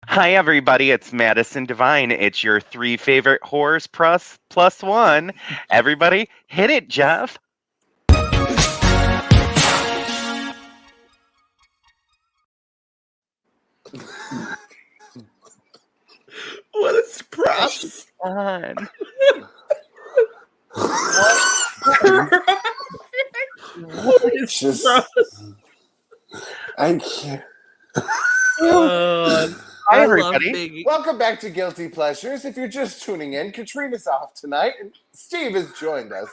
Hi, everybody. It's Madison Devine. It's your three favorite horrors plus one. Everybody, hit it, Jeff. What a surprise! On. It's Just, I can't. Hi, Hi, everybody. Biggie. Welcome back to Guilty Pleasures. If you're just tuning in, Katrina's off tonight, and Steve has joined us.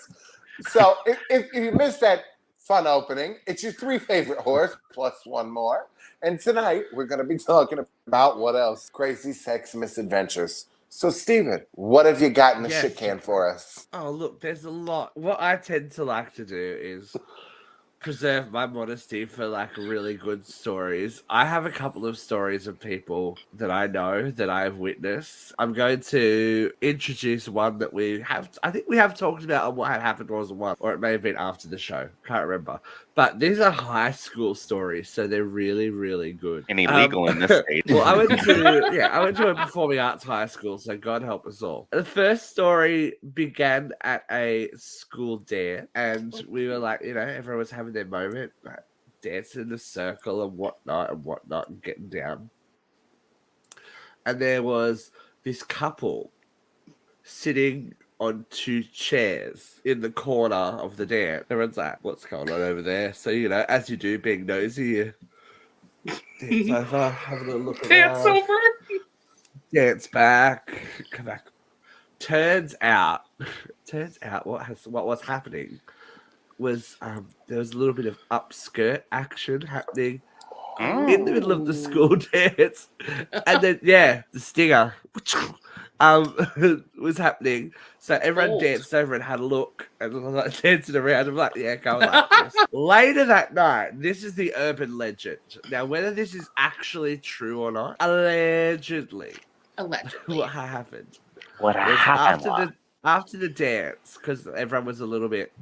So if you missed that fun opening, it's your three favorite horrors plus one more. And tonight we're going to be talking about what else? Crazy sex misadventures. So, Steven, what have you got in the Yes. shit can for us? Oh, look, there's a lot. What I tend to like to do is preserve my modesty for like really good stories. I have a couple of stories of people that I know that I've witnessed. I'm going to introduce one that I think we have talked about on What Had Happened Was One, or it may have been after the show. Can't remember. But these are high school stories, so they're really, really good. And illegal in this state. Well, I went to a performing arts high school, so God help us all. The first story began at a school dance, and we were like, everyone was having their moment, like, dancing in a circle and whatnot, and getting down. And there was this couple sitting on two chairs in the corner of the dance. Everyone's like, what's going on over there? So, as you do, being nosy, you dance over, have a little look around. Dance over? Dance back, come back. Turns out what was happening was there was a little bit of upskirt action happening in the middle of the school dance, and then the stinger was happening. So everyone danced over and had a look and was like dancing around. I'm like, going like this. Later that night, this is the urban legend. Now, whether this is actually true or not, allegedly. What happened? What Was happened? after the dance, because everyone was a little bit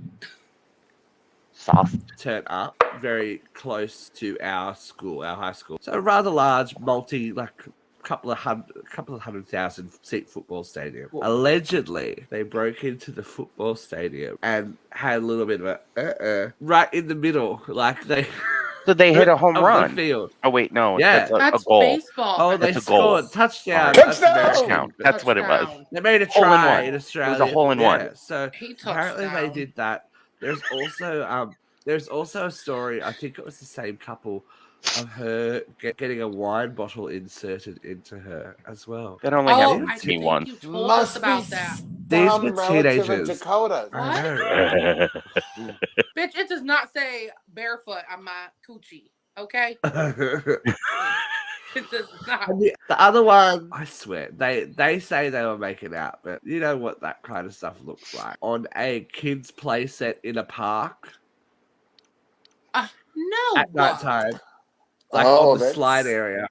Soft. turned up, very close to our high school. So a rather large, couple of 100,000 seat football stadium. Whoa. Allegedly, they broke into the football stadium and had a little bit of a right in the middle, like they. So they hit a home run. Field. Oh wait, no, yeah, that's a goal. Baseball. Oh, they scored touchdown. Touchdown. That's what it was. They made a try in Australia. It was a hole in one. So apparently they did that. There's also a story. I think it was the same couple of her getting a wine bottle inserted into her as well. That only happened to me once. You told us about that. These were teenagers. Dakota. I know. Bitch, it does not say barefoot on my coochie. Okay. It does not. The other one, I swear, they say they were making out, but you know what that kind of stuff looks like on a kids' play set in a park. No. At night time. Like on the slide area.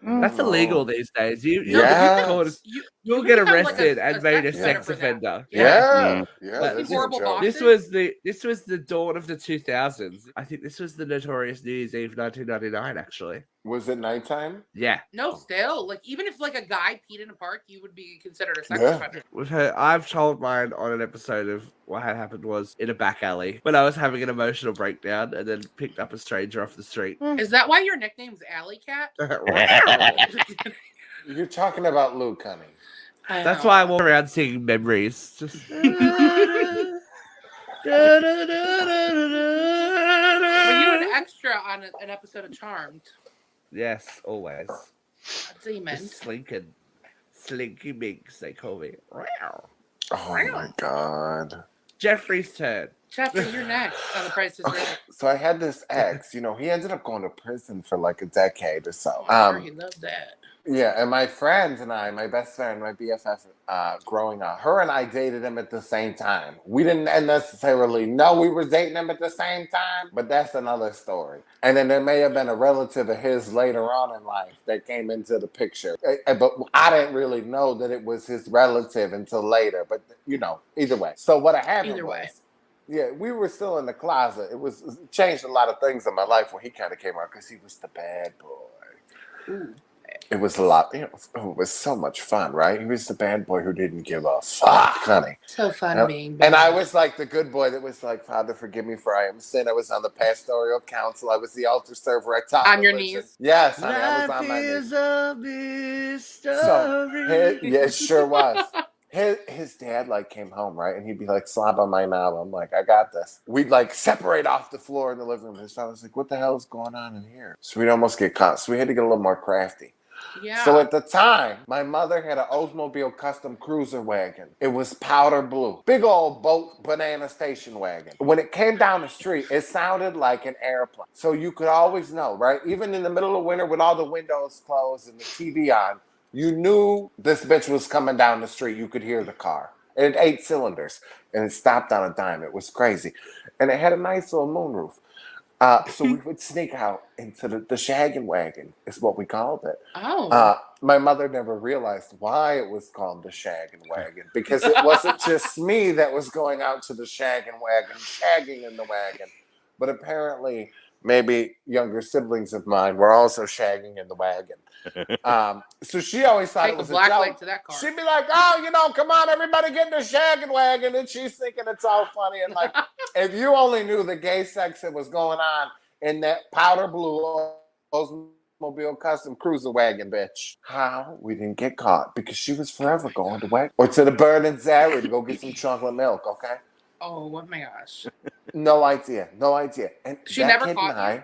That's illegal these days. You'll get arrested and made a sex offender. Yeah. This was the dawn of the 2000s. I think this was the notorious New Year's Eve 1999, actually. Was it nighttime? Yeah. No, still. Like, even if like a guy peed in a park, you would be considered a sex offender. With her, I've told mine on an episode of What Had Happened Was in a back alley when I was having an emotional breakdown and then picked up a stranger off the street. Is that why your nickname's Alley Cat? You're talking about Luke, honey. That's why I walk around singing memories. Just. Were you an extra on an episode of Charmed? Yes, always. That's what you meant. Slinky Minx, they call me. Oh my God. Jeffrey's turn. Jeffrey, you're next on The Price is Right. So I had this ex, he ended up going to prison for like a decade or so. He loved that. Yeah, and my friends and I, my best friend, my BFF, growing up, her and I dated him at the same time. We didn't necessarily know we were dating him at the same time, but that's another story. And then there may have been a relative of his later on in life that came into the picture. But I didn't really know that it was his relative until later. But, either way. So what happened was, we were still in the closet. It changed a lot of things in my life when he kind of came out because he was the bad boy. Ooh. It was a lot. It was so much fun, right? He was the bad boy who didn't give a fuck, honey. So fun Yep. being And I bad. was like the good boy that was like, Father, forgive me for I am sin. I was on the pastoral council. I was the altar server. I taught On your religion. knees? Yes, honey, I was Life on my is knees. a mystery. Yeah, it sure was. His dad like came home, right? And he'd be like, slap on my knob. I'm like, I got this. We'd like separate off the floor in the living room. His father was like, what the hell is going on in here? So we'd almost get caught. So we had to get a little more crafty. Yeah. So at the time, my mother had an Oldsmobile custom cruiser wagon. It was powder blue. Big old boat banana station wagon. When it came down the street, it sounded like an airplane. So you could always know, right? Even in the middle of winter with all the windows closed and the TV on, you knew this bitch was coming down the street. You could hear the car. It had 8 cylinders and it stopped on a dime. It was crazy. And it had a nice little moonroof. So we would sneak out into the shaggin' wagon, is what we called it. Oh. My mother never realized why it was called the shaggin' wagon, because it wasn't just me that was going out to the shaggin' wagon, shagging in the wagon, but apparently maybe younger siblings of mine were also shagging in the wagon. So she always thought Take it a was a black joke. light to that car. She'd be like, oh, come on, everybody get in the shaggin' wagon. And she's thinking it's all funny. And like, if you only knew the gay sex that was going on in that powder blue Oldsmobile custom cruiser wagon, bitch. How we didn't get caught, because she was forever going to wagon or to the Bird and Zary to go get some chocolate milk, okay? Oh my gosh. No idea. And She that never kid caught and I,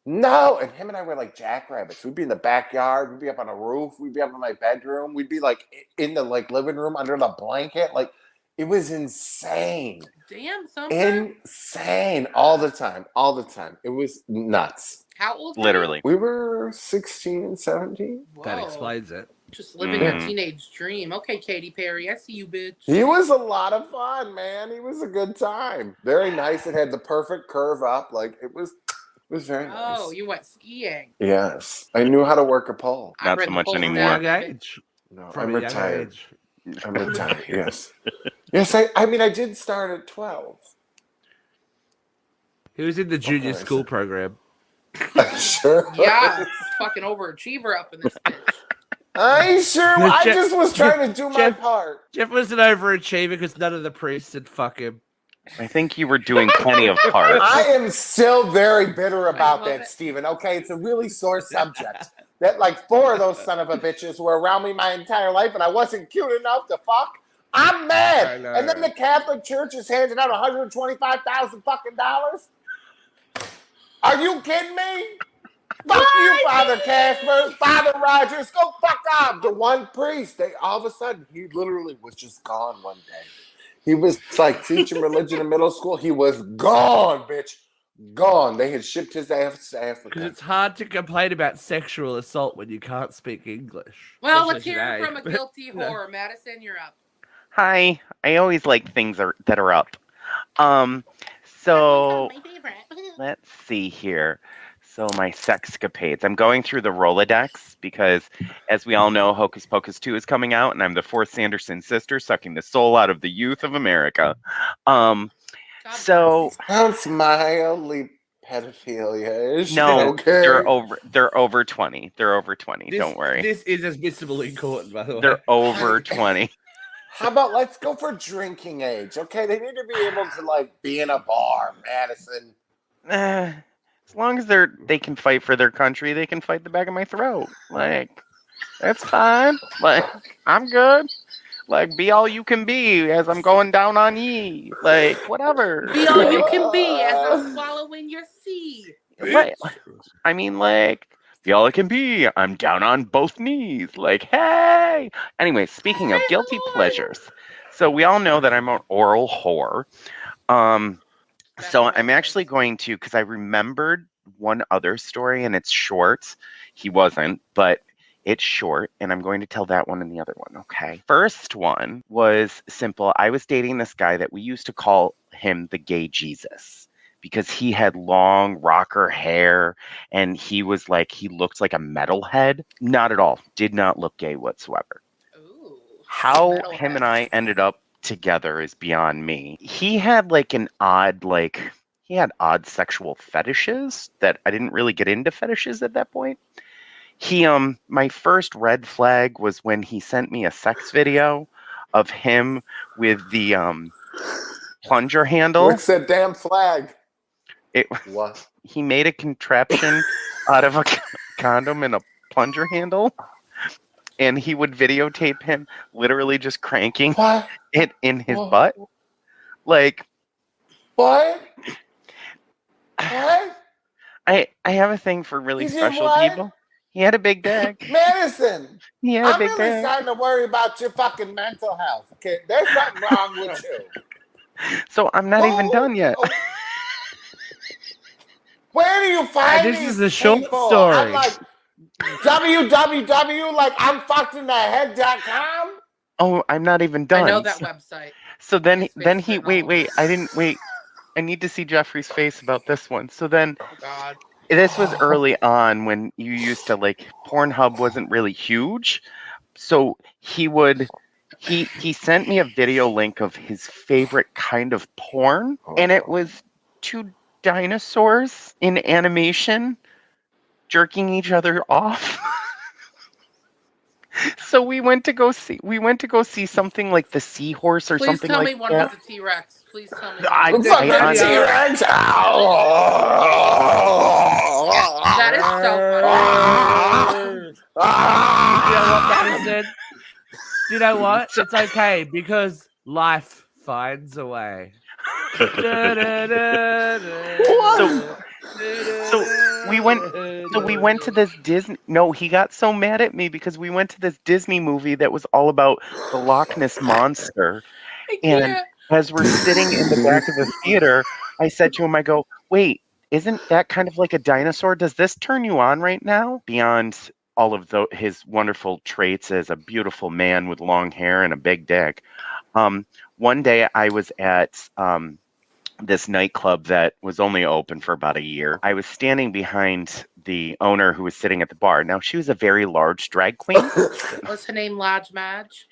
no, and him and I were like jackrabbits. We'd be in the backyard. We'd be up on a roof. We'd be up in my bedroom. We'd be like in the like living room under the blanket. Like it was insane, Damn, something. insane all the time. It was nuts. How old? Literally. We were 16 and 17. Whoa. That explains it. Just living your Mhm. teenage dream. Okay, Katy Perry, I see you, bitch. He was a lot of fun, man. He was a good time. Very nice. It had the perfect curve up. Like it was very nice. Oh, you went skiing. Yes, I knew how to work a pole. I Not read so the much poll anymore. Young stat. age. No, From I'm a young retired. age. I'm retired. Yes. Yes, I mean, I did start at 12. He was in the junior Okay, school so- program. Sure. Yeah, fucking overachiever up in this bitch. I sure. I Jeff- just was trying to do my Jeff- part. Jeff was an overachiever because none of the priests would fuck him. I think you were doing plenty of parts. I am still very bitter about love that, it. Stephen. Okay, it's a really sore subject. That like 4 of those son of a bitches were around me my entire life, and I wasn't cute enough to fuck. I'm mad. I know. And then the Catholic Church is handing out $125,000 fucking dollars. Are you kidding me? Fuck you, Father Casper, Father Rogers. Go fuck off. The one priest, all of a sudden, he literally was just gone one day. He was like teaching religion in middle school. He was gone, bitch. Gone. They had shipped his ass to Because Africa. it's hard to complain about sexual assault when you can't speak English. Well, let's Especially hear it today. from a guilty No. whore. Madison, you're up. Hi. I always like things that are up. So My favorite. let's see here. So my sexcapades. I'm going through the Rolodex because, as we all know, Hocus Pocus 2 is coming out, and I'm the 4th Sanderson sister sucking the soul out of the youth of America. God So Sounds mildly pedophilia. Is no, okay? they're over 20. They're over 20. This, Don't worry. This is admissible in court, by the way. They're over 20. How about let's go for drinking age? Okay, they need to be able to like be in a bar, Madison. As long as they can fight for their country, they can fight the back of my throat. Like, that's fine. Like, I'm good. Like, be all you can be as I'm going down on ye. Like, whatever. Be all you can be as I'm swallowing your seed. Right. I mean, like, be all I can be. I'm down on both knees. Like, hey. Anyway, speaking of Praise the guilty Lord. pleasures, so we all know that I'm an oral whore. So I'm actually going to, because I remembered one other story, and it's short. He wasn't, but it's short, and I'm going to tell that one and the other one, okay? First one was simple. I was dating this guy that we used to call him the gay Jesus because he had long rocker hair, and he was like, he looked like a metalhead. Not at all. Did not look gay whatsoever. Ooh, How metalhead. him and I ended up together is beyond me. He had like he had odd sexual fetishes that I didn't really get into fetishes at that point. My first red flag was when he sent me a sex video of him with the plunger handle. Where's that damn flag? It What? He made a contraption out of a condom and a plunger handle, and he would videotape him literally just cranking What? it in his What? butt. Like, What? What? I have a thing for really He did special what? people. He had a big dick. Madison, He had a I'm big really dick. starting to worry about your fucking mental health. Okay, there's something wrong with you. So I'm not even Who- done yet. oh, Where do you find this these is a short people? story. I'm like www, like I'm fucked in the head.com. Oh, I'm not even done. I know that website. So then His face then has he been all wait. over. I didn't wait. I need to see Jeffrey's face about this one. So then Oh God. this was early on when you used to like Pornhub wasn't really huge. So he sent me a video link of his favorite kind of porn, and it was two dinosaurs in animation jerking each other off. So we went to go see something like the Seahorse or Please something tell like me one that. was a T-Rex. Please tell me. I- The fucking I- T-Rex. That is so funny. You know what, Madison? Do you know what? It's okay because life finds a way. So we went to this Disney. No, he got so mad at me because we went to this Disney movie that was all about the Loch Ness monster. I And can't. as we're sitting in the back of the theater, I said to him, I go, wait, isn't that kind of like a dinosaur? Does this turn you on right now? Beyond all of his wonderful traits as a beautiful man with long hair and a big dick. One day I was at this nightclub that was only open for about a year. I was standing behind the owner who was sitting at the bar. Now, she was a very large drag queen. What's her name? Lodge Madge.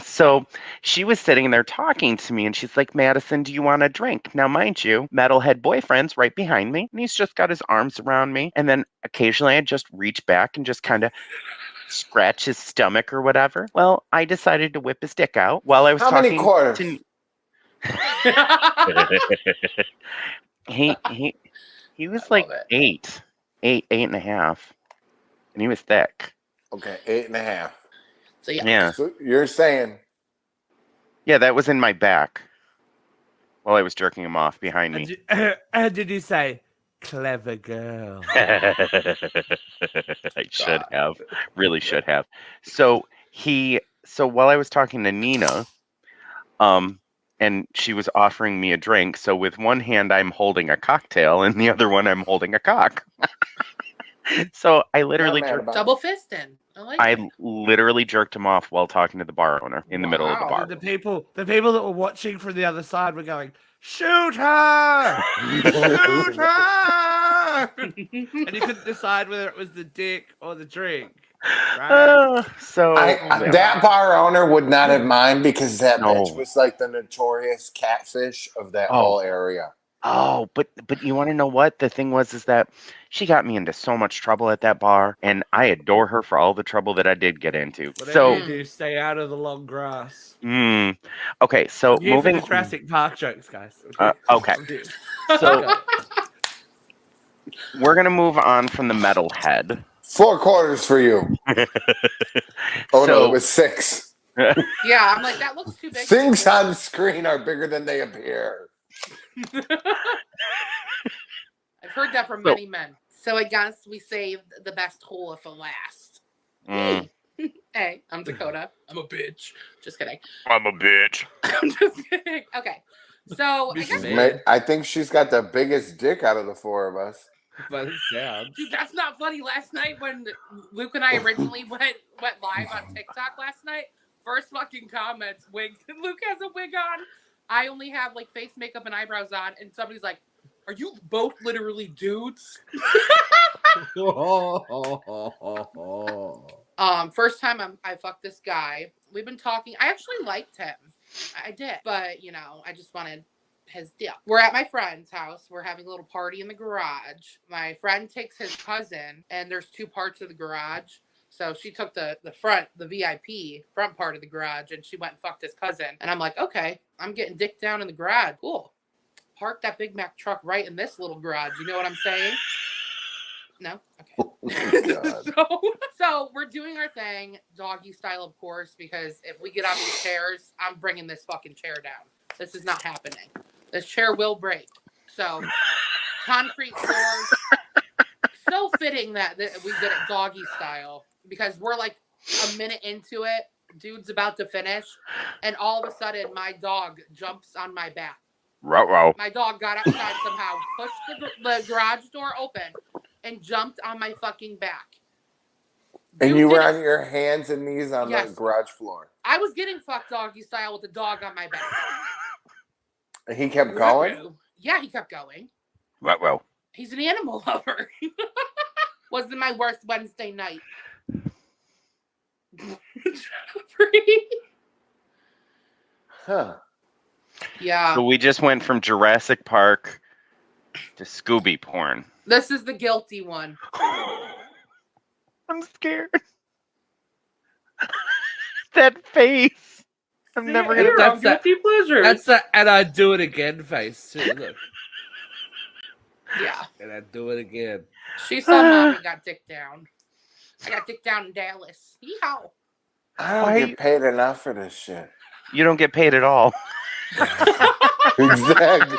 So she was sitting there talking to me, and she's like, Madison, do you want a drink? Now, mind you, Metalhead Boyfriend's right behind me, and he's just got his arms around me. And then occasionally I'd just reach back and just kind of scratch his stomach or whatever. Well, I decided to whip his dick out while I was How talking many quarters? to he was I like love it. eight and a half, and he was thick. Okay, 8.5. So yeah. Yeah, So you're saying yeah, that was in my back while I was jerking him off behind me. Did you say clever girl? I should have, really should have. So while I was talking to Nina, and she was offering me a drink. So with one hand I'm holding a cocktail, and the other one I'm holding a cock. So I literally Not mad about Double fisting. I like I it. literally jerked him off while talking to the bar owner in the middle of the Wow. bar. The people that were watching from the other side were going, "Shoot her! Shoot her!" And you couldn't decide whether it was the dick or the drink. Right? that bar owner would not have mind because that No. bitch was like the notorious catfish of that Oh. whole area. Oh, but you want to know what the thing was? Is that she got me into so much trouble at that bar, and I adore her for all the trouble that I did get into. Whatever So, you do, stay out of the long grass. Okay, so I'm here for moving. the Jurassic Park jokes, guys. Okay. So we're gonna move on from the metalhead. 4 quarters for you. Oh no, it was 6. Yeah, I'm like, that looks too big. Things on screen are bigger than they appear. I've heard that from many men. So I guess we saved the best hole for last. Mm, Hey, I'm Dakota. I'm a bitch. Just kidding. I'm a bitch. I'm just kidding. Okay. So I guess, Man. I think she's got the biggest dick out of the 4 of us. But it sounds. dude, that's not funny. Last night when Luke and I originally went live on TikTok last night, first fucking comments, wig. Luke has a wig on. I only have like face makeup and eyebrows on, and somebody's like, "Are you both literally dudes?" First time I fucked this guy. We've been talking. I actually liked him. I did, but I just wanted his deal. We're at my friend's house. We're having a little party in the garage. My friend takes his cousin, and there's 2 parts of the garage. So she took the front, the VIP front part of the garage, and she went and fucked his cousin. And I'm like, okay, I'm getting dick down in the garage. Cool. Park that Big Mac truck right in this little garage. You know what I'm saying? No? Okay. So we're doing our thing, doggy style, of course, because if we get on these chairs, I'm bringing this fucking chair down. This is not happening. This chair will break. So, concrete floors. So fitting that we did it doggy style because we're like a minute into it. Dude's about to finish. And all of a sudden, my dog jumps on my back. Ruh-roh. My dog got outside somehow, pushed the garage door open, and jumped on my fucking back. And Dude you were did it- on your hands and knees on Yes. the garage floor. I was getting fucked doggy style with the dog on my back. And he kept going? Yeah, he kept going. Ruh-roh. He's an animal lover. Wasn't my worst Wednesday night. Huh. Yeah. So we just went from Jurassic Park to Scooby porn. This is the guilty one. I'm scared. That face. I'm never gonna. Here, that's that- guilty pleasure. That's the and I do it again face too. Look, Yeah. and I do it again. She saw mommy got dick down. I got dick down in Dallas. Yeehaw. I don't Why- get paid enough for this shit. You don't get paid at all. Exactly.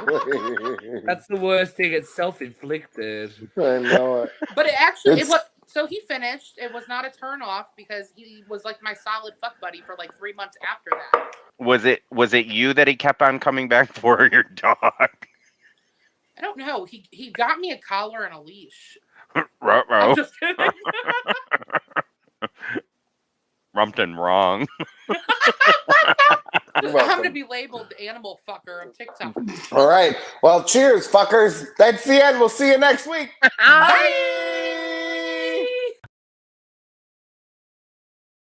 That's the worst thing. It's self-inflicted. I know it. But it actually, It's- it was, so he finished. It was not a turn off because he was like my solid fuck buddy for like 3 months after that. Was it you that he kept on coming back for, or your dog? I don't know. He got me a collar and a leash. Ruh-roh. I'm just kidding. Rumpton wrong. You're I'm welcome. gonna be labeled the animal fucker of TikTok. All right. Well, cheers, fuckers. That's the end. We'll see you next week. Bye.